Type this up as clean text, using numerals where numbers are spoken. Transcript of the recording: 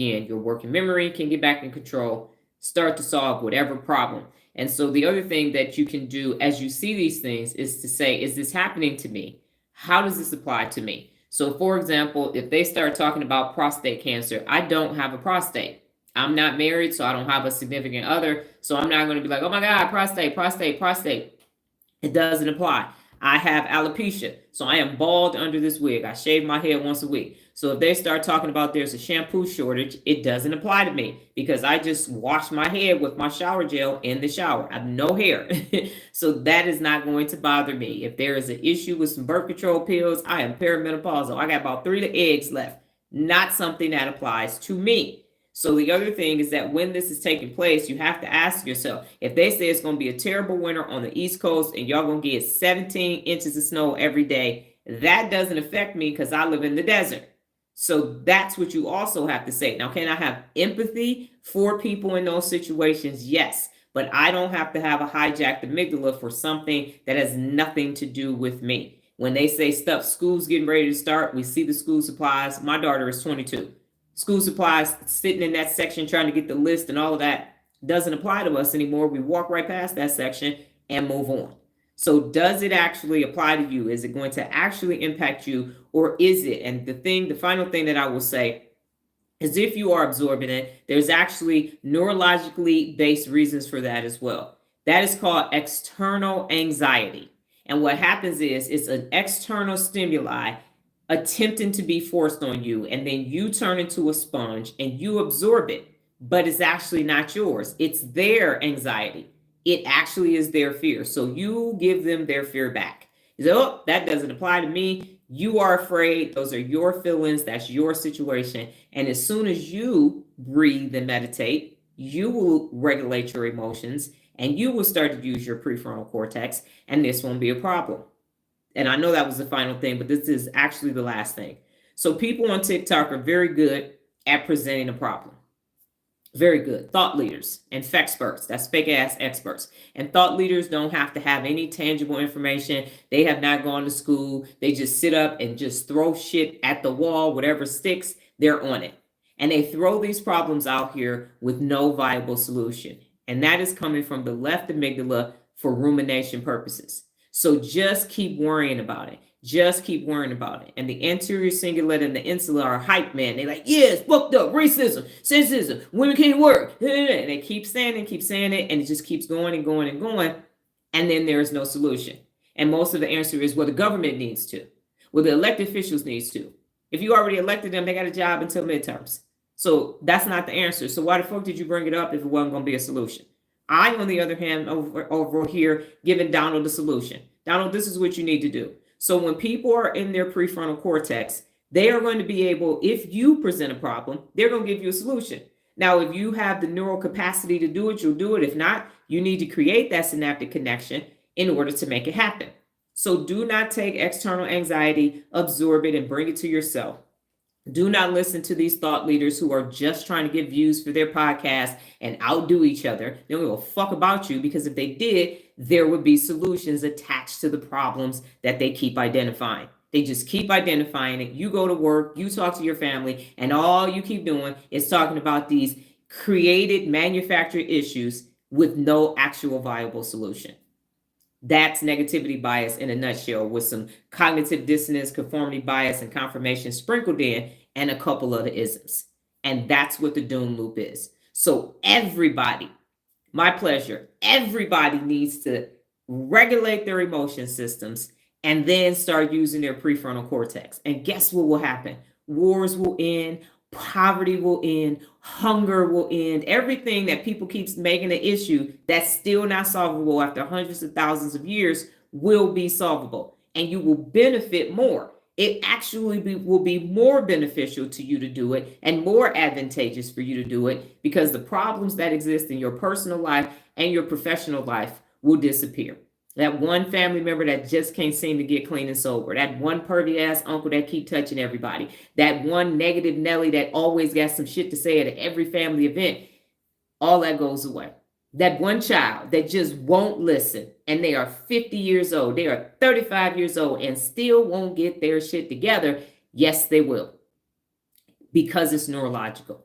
again, your working memory can get back in control, start to solve whatever problem. And so the other thing that you can do as you see these things is to say, is this happening to me? How does this apply to me? So for example, if they start talking about prostate cancer, I don't have a prostate. I'm not married, so I don't have a significant other. So I'm not going to be like, oh my God, prostate, prostate, prostate. It doesn't apply. I have alopecia, so I am bald under this wig. I shave my head once a week. So if they start talking about there's a shampoo shortage, it doesn't apply to me because I just wash my head with my shower gel in the shower. I have no hair. So that is not going to bother me. If there is an issue with some birth control pills, I am perimenopausal. I got about 3 eggs left. Not something that applies to me. So the other thing is that when this is taking place, you have to ask yourself, if they say it's going to be a terrible winter on the East Coast and y'all going to get 17 inches of snow every day, that doesn't affect me because I live in the desert. So that's what you also have to say. Now, can I have empathy for people in those situations? Yes, but I don't have to have a hijacked amygdala for something that has nothing to do with me. When they say stuff, school's getting ready to start, we see the school supplies. My daughter is 22. School supplies, sitting in that section trying to get the list and all of that doesn't apply to us anymore. We walk right past that section and move on. So does it actually apply to you? Is it going to actually impact you, or is it? And the final thing that I will say is if you are absorbing it, there's actually neurologically based reasons for that as well. That is called external anxiety. And what happens is it's an external stimuli attempting to be forced on you, and then you turn into a sponge and you absorb it, but it's actually not yours. It's their anxiety. It actually is their fear. So you give them their fear back. You say, oh, that doesn't apply to me. You are afraid. Those are your feelings. That's your situation. And as soon as you breathe and meditate, you will regulate your emotions and you will start to use your prefrontal cortex, and this won't be a problem. And I know that was the final thing, but this is actually the last thing. So people on TikTok are very good at presenting a problem. Very good. Thought leaders and fexperts, that's fake ass experts. And thought leaders don't have to have any tangible information. They have not gone to school. They just sit up and just throw shit at the wall, whatever sticks, they're on it. And they throw these problems out here with no viable solution. And that is coming from the left amygdala for rumination purposes. So just keep worrying about it. Just keep worrying about it. And the anterior cingulate and the insula are hype man. They're like, yeah, it's fucked up. Racism, sexism, women can't work. And they keep saying it, and it just keeps going and going and going. And then there's no solution. And most of the answer is, well, the government needs to. Well, the elected officials needs to. If you already elected them, they got a job until midterms. So that's not the answer. So why the fuck did you bring it up if it wasn't going to be a solution? I, on the other hand, over here, giving Donald the solution. Donald, this is what you need to do. So when people are in their prefrontal cortex, they are going to be able, if you present a problem, they're going to give you a solution. Now, if you have the neural capacity to do it, you'll do it. If not, you need to create that synaptic connection in order to make it happen. So do not take external anxiety, absorb it, and bring it to yourself. Do not listen to these thought leaders who are just trying to get views for their podcast and outdo each other. They don't give a fuck about you, because if they did, there would be solutions attached to the problems that they keep identifying. They just keep identifying it. You go to work, you talk to your family, and all you keep doing is talking about these created, manufactured issues with no actual viable solution. That's negativity bias in a nutshell, with some cognitive dissonance, conformity bias, and confirmation sprinkled in, and a couple of the isms. And that's what the doom loop is. So everybody, my pleasure, everybody needs to regulate their emotion systems and then start using their prefrontal cortex. And guess what will happen? Wars will end. Poverty will end, hunger will end. Everything that people keep making an issue that's still not solvable after hundreds of thousands of years will be solvable, and you will benefit more. It actually will be more beneficial to you to do it and more advantageous for you to do it, because the problems that exist in your personal life and your professional life will disappear. That one family member that just can't seem to get clean and sober. That one pervy ass uncle that keep touching everybody. That one negative Nelly that always got some shit to say at every family event. All that goes away. That one child that just won't listen, and they are 50 years old. They are 35 years old and still won't get their shit together. Yes, they will. Because it's neurological.